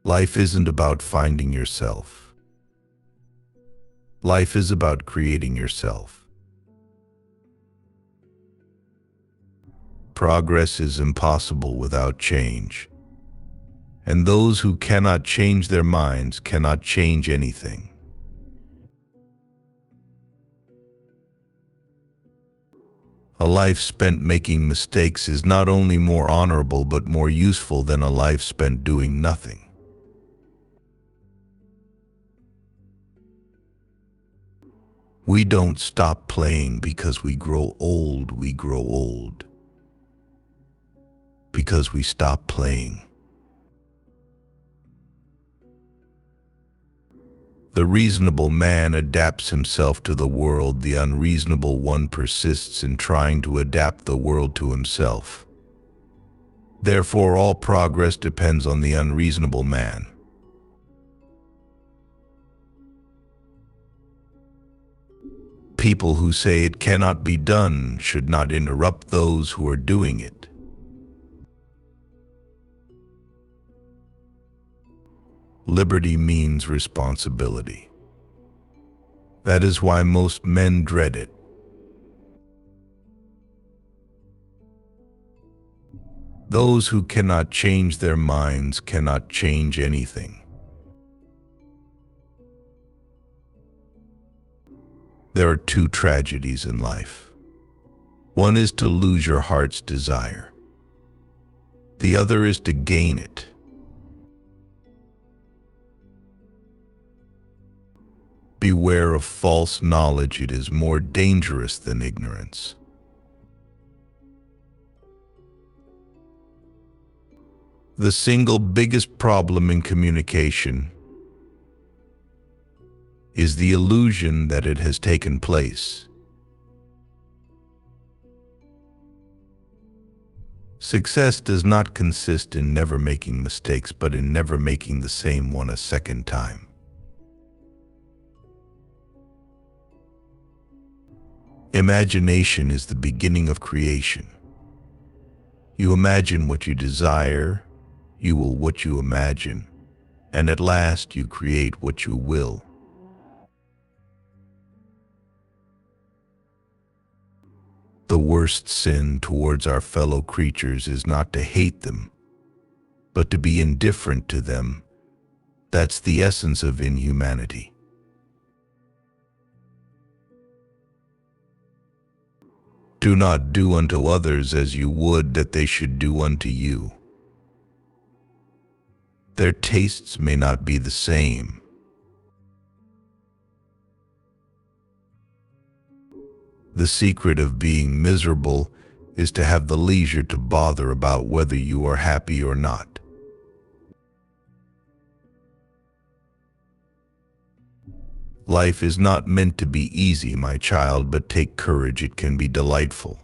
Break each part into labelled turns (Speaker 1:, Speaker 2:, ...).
Speaker 1: Life isn't about finding yourself. Life is about creating yourself. Progress is impossible without change, and those who cannot change their minds cannot change anything. A life spent making mistakes is not only more honorable but more useful than a life spent doing nothing. We don't stop playing because we grow old. We grow old because we stop playing. The reasonable man adapts himself to the world. The unreasonable one persists in trying to adapt the world to himself. Therefore, all progress depends on the unreasonable man. People who say it cannot be done should not interrupt those who are doing it. Liberty means responsibility. That is why most men dread it. Those who cannot change their minds cannot change anything. There are two tragedies in life. One is to lose your heart's desire. The other is to gain it. Beware of false knowledge. It is more dangerous than ignorance. The single biggest problem in communication is the illusion that it has taken place. Success does not consist in never making mistakes, but in never making the same one a second time. Imagination is the beginning of creation. You imagine what you desire, you will what you imagine, and at last you create what you will. The worst sin towards our fellow creatures is not to hate them, but to be indifferent to them. That's the essence of inhumanity. Do not do unto others as you would that they should do unto you. Their tastes may not be the same. The secret of being miserable is to have the leisure to bother about whether you are happy or not. Life is not meant to be easy, my child, but take courage, it can be delightful.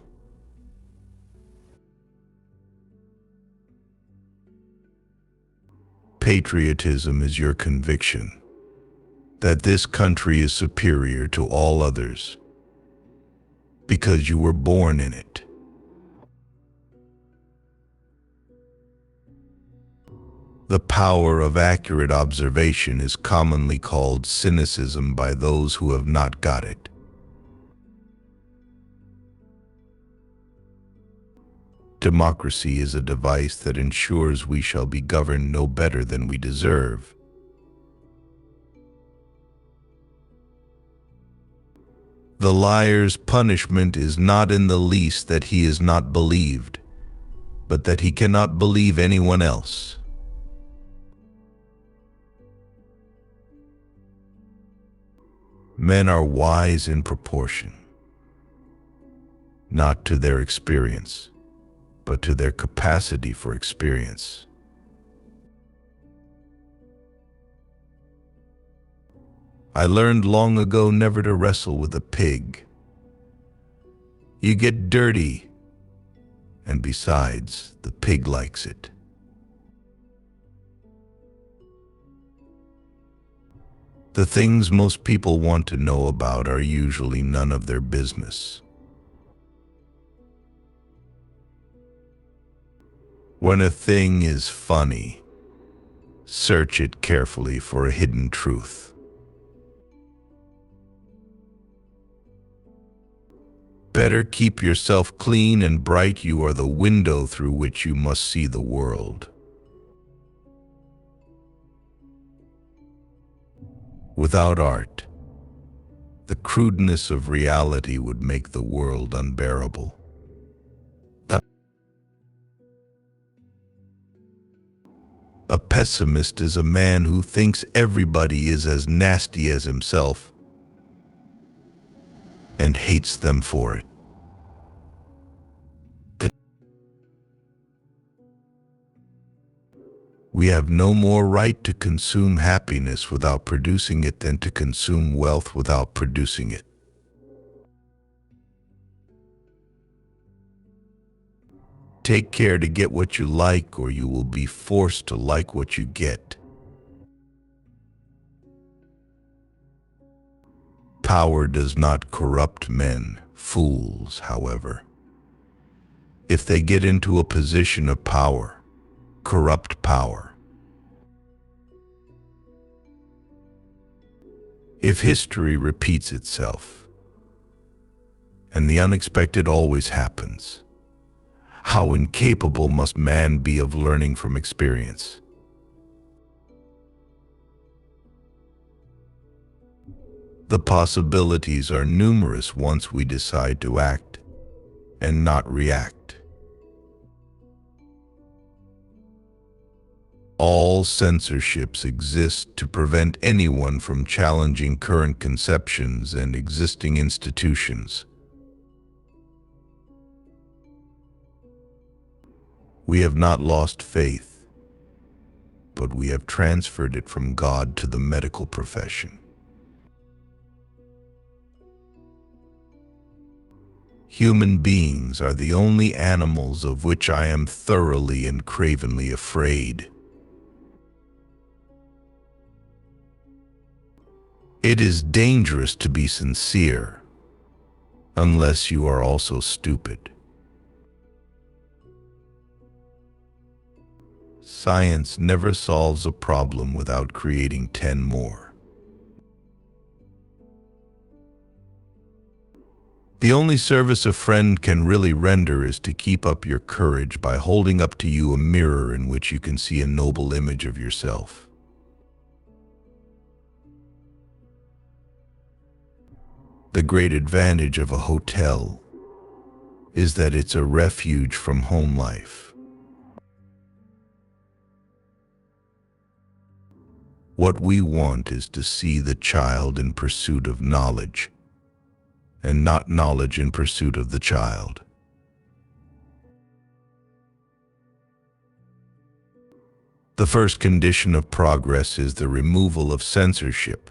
Speaker 1: Patriotism is your conviction that this country is superior to all others because you were born in it. The power of accurate observation is commonly called cynicism by those who have not got it. Democracy is a device that ensures we shall be governed no better than we deserve. The liar's punishment is not in the least that he is not believed, but that he cannot believe anyone else. Men are wise in proportion, not to their experience, but to their capacity for experience. I learned long ago never to wrestle with a pig. You get dirty, and besides, the pig likes it. The things most people want to know about are usually none of their business. When a thing is funny, Search it carefully for a hidden truth. Better keep yourself clean and bright. You are the window through which you must see the world. Without art, the crudeness of reality would make the world unbearable. A pessimist is a man who thinks everybody is as nasty as himself and hates them for it. We have no more right to consume happiness without producing it than to consume wealth without producing it. Take care to get what you like, or you will be forced to like what you get. Power does not corrupt men, fools, however. If they get into a position of power, corrupt power. If history repeats itself, and the unexpected always happens, how incapable must man be of learning from experience? The possibilities are numerous once we decide to act and not react. All censorships exist to prevent anyone from challenging current conceptions and existing institutions. We have not lost faith, but we have transferred it from God to the medical profession. Human beings are the only animals of which I am thoroughly and cravenly afraid. It is dangerous to be sincere, unless you are also stupid. Science never solves a problem without creating 10 more. The only service a friend can really render is to keep up your courage by holding up to you a mirror in which you can see a noble image of yourself. The great advantage of a hotel is that it's a refuge from home life. What we want is to see the child in pursuit of knowledge, and not knowledge in pursuit of the child. The first condition of progress is the removal of censorship.